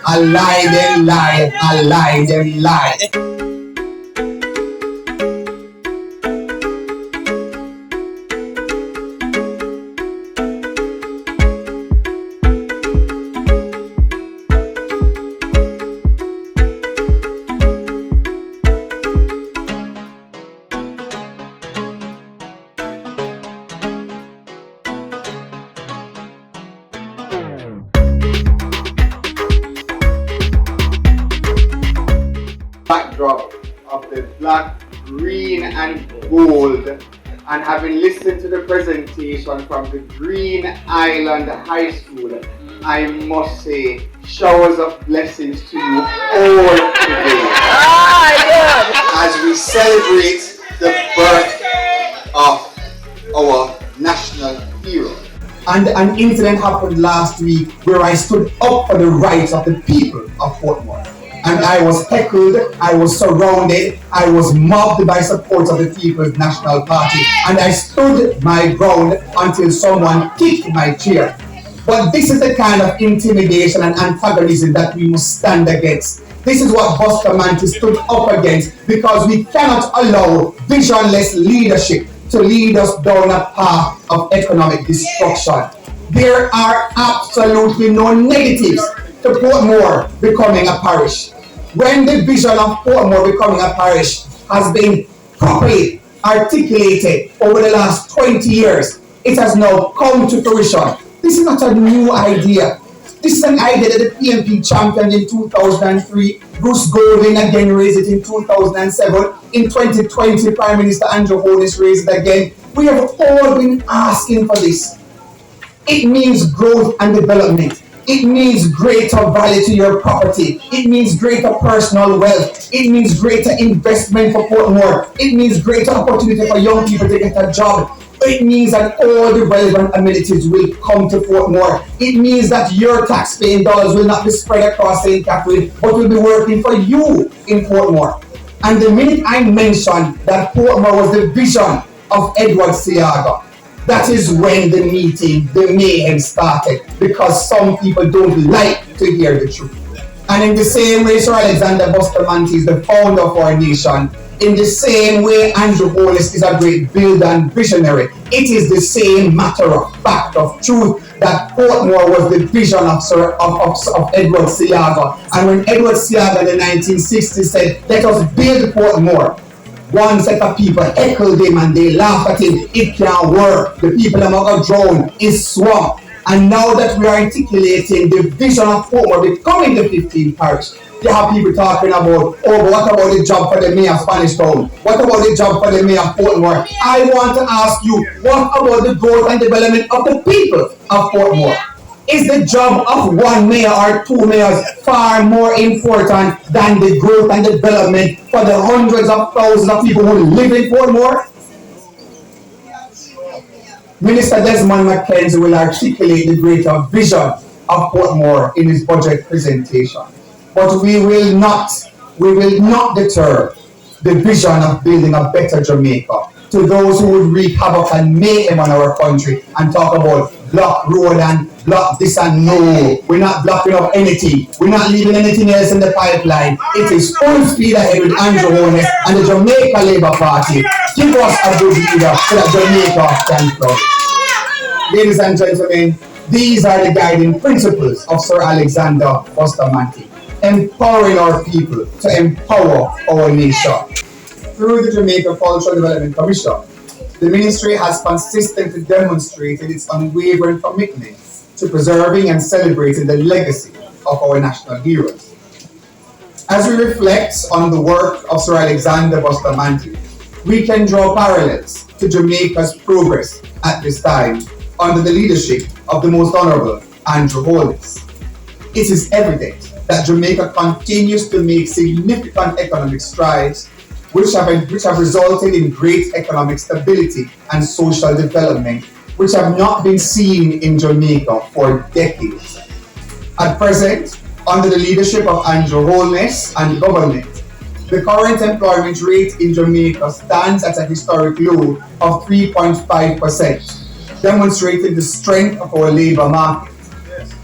I lie, them lie, I lie, them lie. Backdrop of the black, green and gold, and having listened to the presentation from the Green Island High School, I must say showers of blessings to you all today as we celebrate the birth of our national hero. And an incident happened last week where I stood up for the rights of the people of Portmore. And I was heckled, I was surrounded, I was mobbed by support of the People's National Party, and I stood my ground until someone kicked my chair. But this is the kind of intimidation and antagonism that we must stand against. This is what Bustamante stood up against, because we cannot allow visionless leadership to lead us down a path of economic destruction. There are absolutely no negatives to Portmore becoming a parish. When the vision of Portmore becoming a parish has been properly articulated over the last 20 years, it has now come to fruition. This is not a new idea. This is an idea that the PMP championed in 2003. Bruce Golding again raised it in 2007. In 2020, Prime Minister Andrew Holness raised it again. We have all been asking for this. It means growth and development. It means greater value to your property. It means greater personal wealth. It means greater investment for Portmore. It means greater opportunity for young people to get a job. It means that all the relevant amenities will come to Portmore. It means that your tax-paying dollars will not be spread across St. Catherine, but will be working for you in Portmore. And the minute I mentioned that Portmore was the vision of Edward Seaga, that is when the meeting, the mayhem started, because some people don't like to hear the truth. And in the same way, Sir Alexander Bustamante is the founder of our nation. In the same way, Andrew Holness is a great builder and visionary. It is the same matter of fact, of truth, that Portmore was the vision of Edward Seaga. And when Edward Seaga in the 1960s said, let us build Portmore, one set of people heckled him and they laughed at him. It can't work. The people are going to drown. It's swamp. And now that we are articulating the vision of Portmore becoming the 15th parish, you have people talking about, oh, but what about the job for the mayor of Spanish Town? What about the job for the mayor of Portmore? I want to ask you, what about the growth and development of the people of Portmore? Is the job of one mayor or two mayors far more important than the growth and development for the hundreds of thousands of people who live in Portmore? Minister Desmond McKenzie will articulate the greater vision of Portmore in his budget presentation. But we will not deter the vision of building a better Jamaica to those who would wreak havoc and mayhem on our country and talk about block road and block this and no. We're not blocking up anything. We're not leaving anything else in the pipeline. It is full speed ahead with Andrew Holness and the Jamaica Labour Party. Give us a good leader so that Jamaica can flourish. Ladies and gentlemen, these are the guiding principles of Sir Alexander Bustamante, empowering our people to empower our nation. Through the Jamaica Cultural Development Commission, the ministry has consistently demonstrated its unwavering commitment to preserving and celebrating the legacy of our national heroes. As we reflect on the work of Sir Alexander Bustamante, we can draw parallels to Jamaica's progress at this time under the leadership of the Most Honourable Andrew Holness. It is evident that Jamaica continues to make significant economic strides which have resulted in great economic stability and social development, which have not been seen in Jamaica for decades. At present, under the leadership of Andrew Holness and government, the current employment rate in Jamaica stands at a historic low of 3.5%, demonstrating the strength of our labour market.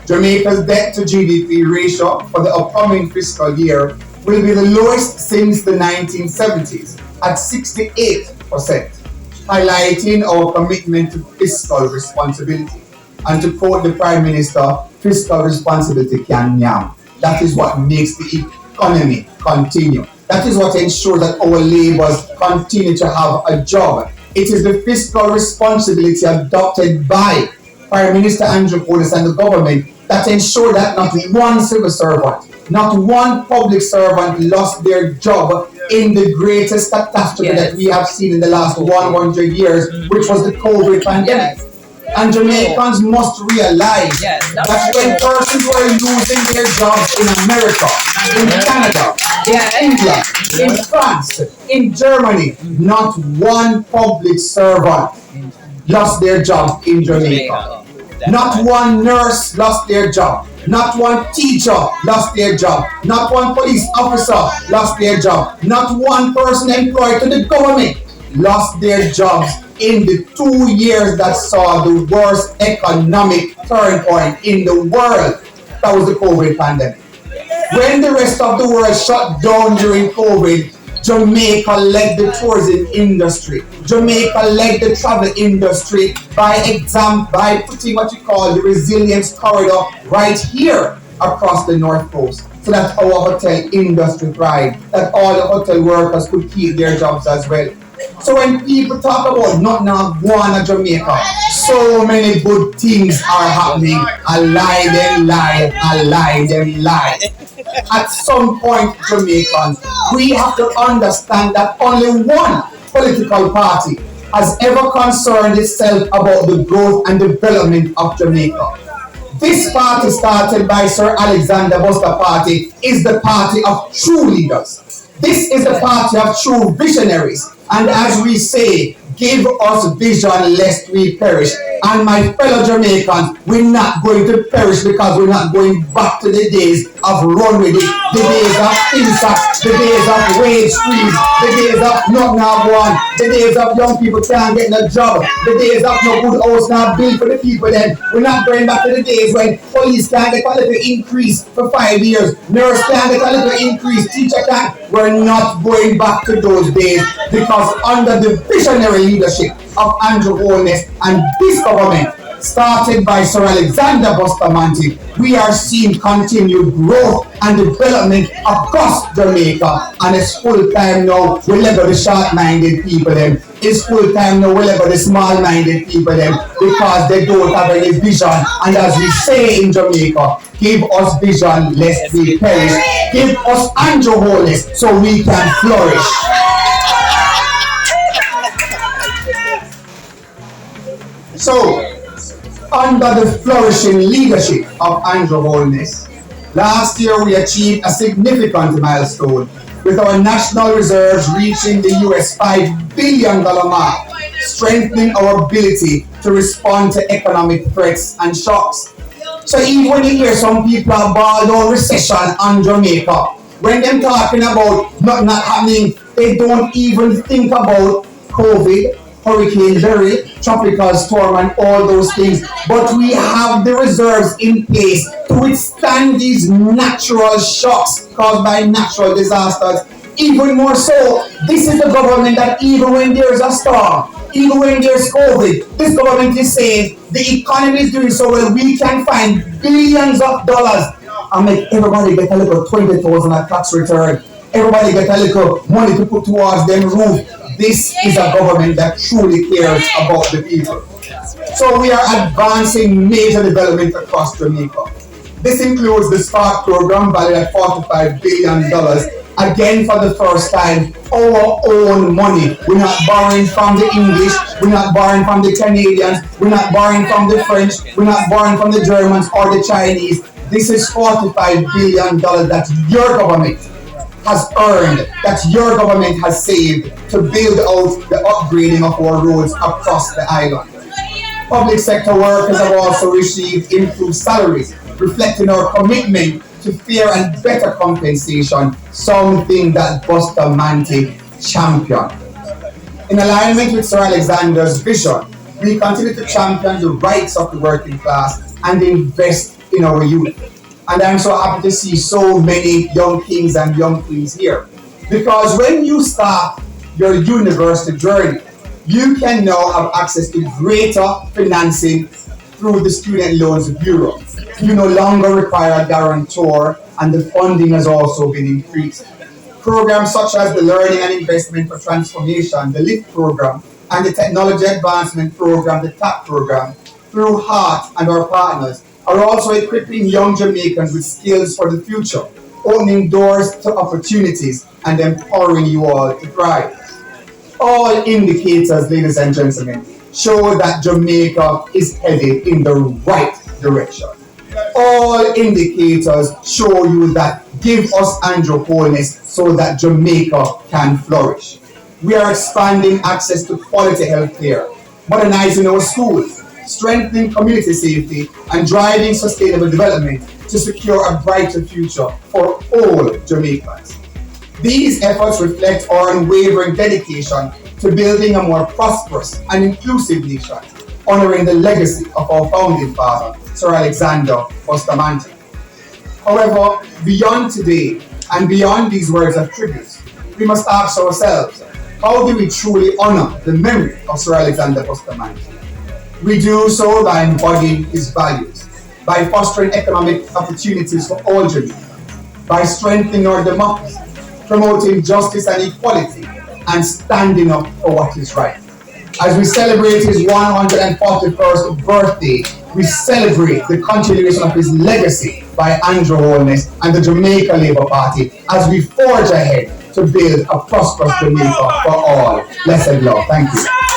Jamaica's debt to GDP ratio for the upcoming fiscal year will be the lowest since the 1970s at 68%, highlighting our commitment to fiscal responsibility. And to quote the Prime Minister, fiscal responsibility can yam. That is what makes the economy continue. That is what ensures that our labourers continue to have a job. It is the fiscal responsibility adopted by Prime Minister Andrew Holness and the government that ensure that not one civil servant, not one public servant lost their job in the greatest catastrophe that we have seen in the last 100 years, which was the COVID pandemic. And Jamaicans must realize that when persons were losing their jobs in America, in Canada, in England, in France, in Germany, not one public servant lost their job in Jamaica. Not one nurse lost their job. Not one teacher lost their job. Not one police officer lost their job. Not one person employed to the government lost their jobs in the 2 years that saw the worst economic turning point in the world. That was the COVID pandemic. When the rest of the world shut down during COVID, Jamaica led the tourism industry. Jamaica led the travel industry by putting what you call the resilience corridor right here across the North Coast, so that our hotel industry thrived, that all the hotel workers could keep their jobs as well. So when people talk about not now one of Jamaica, so many good things are happening. I lie, them lie, I lie, them lie. At some point, Jamaicans, we have to understand that only one political party has ever concerned itself about the growth and development of Jamaica. This party, started by Sir Alexander Bustamante, is the party of true leaders. This is the party of true visionaries. And as we say, give us vision lest we perish. And my fellow Jamaicans, we're not going to perish because we're not going back to the days of run with it, the days of insects, the days of wage freeze, the days of not now one, the days of young people can't get no job, the days of no good house not built for the people. Then we're not going back to the days when police can't get a little increase for 5 years, nurse can't get a little increase, teacher can't. We're not going back to those days, because under the visionary leadership of Andrew Holness and this government, started by Sir Alexander Bustamante, we are seeing continued growth and development across Jamaica. And it's full time now we level the short-minded people them. It's full time now we level the small-minded people them, because they don't have any vision. And as we say in Jamaica, give us vision lest we perish. Give us Andrew Holness so we can flourish. So, under the flourishing leadership of Andrew Holness, last year we achieved a significant milestone, with our national reserves reaching the US $5 billion mark, strengthening our ability to respond to economic threats and shocks. So even when you hear some people about no recession on Jamaica, when they're talking about not happening, they don't even think about COVID, Hurricane Jerry, tropical storm, and all those things. But we have the reserves in place to withstand these natural shocks caused by natural disasters. Even more so, this is the government that even when there's a storm, even when there's COVID, this government is saying the economy is doing so well, we can find billions of dollars and make everybody get a little 20,000 at tax return. Everybody get a little money to put towards them roof. This is a government that truly cares about the people. So we are advancing major development across Jamaica. This includes the SPARK program valued at $45 billion. Again, for the first time, our own money. We're not borrowing from the English, we're not borrowing from the Canadians, we're not borrowing from the French, we're not borrowing from the Germans or the Chinese. This is $45 billion that your government has earned, that your government has saved to build out the upgrading of our roads across the island. Public sector workers have also received improved salaries, reflecting our commitment to fair and better compensation, something that Bustamante championed. In alignment with Sir Alexander's vision, we continue to champion the rights of the working class and invest in our youth. And I'm so happy to see so many young kings and young queens here. Because when you start your university journey, you can now have access to greater financing through the Student Loans Bureau. You no longer require a guarantor, and the funding has also been increased. Programs such as the Learning and Investment for Transformation, the LIFT program, and the Technology Advancement program, the TAP program, through HEART and our partners, are also equipping young Jamaicans with skills for the future, opening doors to opportunities and empowering you all to thrive. All indicators, ladies and gentlemen, show that Jamaica is headed in the right direction. All indicators show you that give us Andrew wholeness so that Jamaica can flourish. We are expanding access to quality health care, modernizing our schools, strengthening community safety, and driving sustainable development to secure a brighter future for all Jamaicans. These efforts reflect our unwavering dedication to building a more prosperous and inclusive nation, honoring the legacy of our founding father, Sir Alexander Bustamante. However, beyond today and beyond these words of tribute, we must ask ourselves, how do we truly honor the memory of Sir Alexander Bustamante? We do so by embodying his values, by fostering economic opportunities for all Jamaicans, by strengthening our democracy, promoting justice and equality, and standing up for what is right. As we celebrate his 141st birthday, we celebrate the continuation of his legacy by Andrew Holness and the Jamaica Labour Party as we forge ahead to build a prosperous Jamaica for all. Blessed love. Thank you.